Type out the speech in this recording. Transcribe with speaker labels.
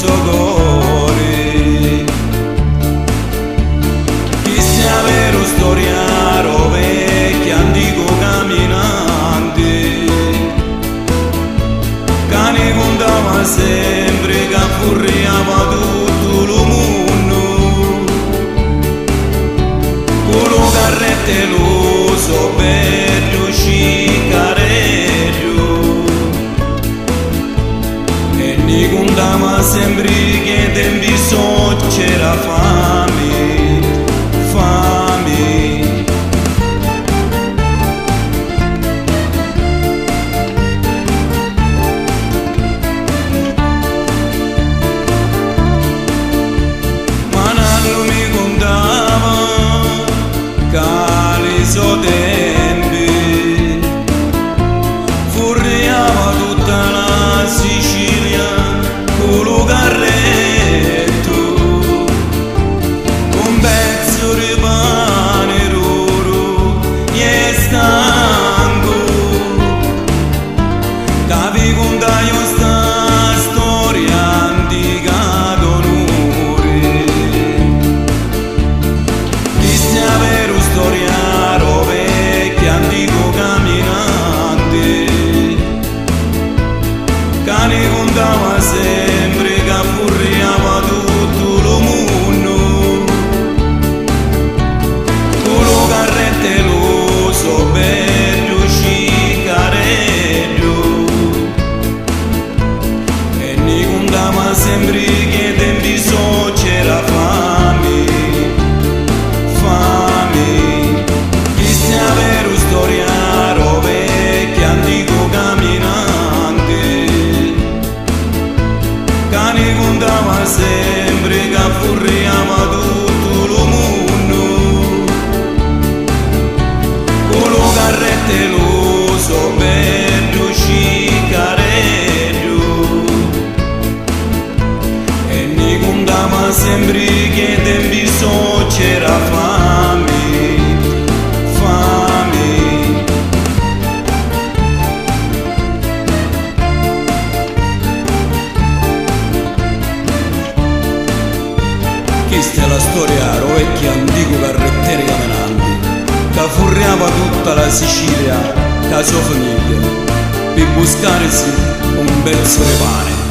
Speaker 1: suo cuore. Chi sia vero storiaro vecchio antico camminante, che ne contava sempre, che furriava tutto il mondo, con lo carretteloso bello cicarello, e ne contava sempre che tempi so c'era fame, fame. Ma non mi contava cali so tempi, furriava tutta la Sicilia con lo carretto, un pezzo di pane roro e stanco, che vi contaio sta storia antica d'onore. Chi sia vero storiaro vecchio antico camminante, che ne contava sempre, che furriava tutto il mondo, con lo carretteloso bello cicarello, e ne contava sempre che tempi so c'era fame, fame. Chi sia vero storiaro vecchio antico camminante, che ne contava sempre, che furriava tutto il mondo, con lo carretteloso bello cicarello, e ne contava sempre che tempi so c'era fame, fame. Questa è la storia ro vecchio antico carrettere camminante, che furriava tutta la Sicilia, la sua famiglia, per buscarsi un pezzo di pane.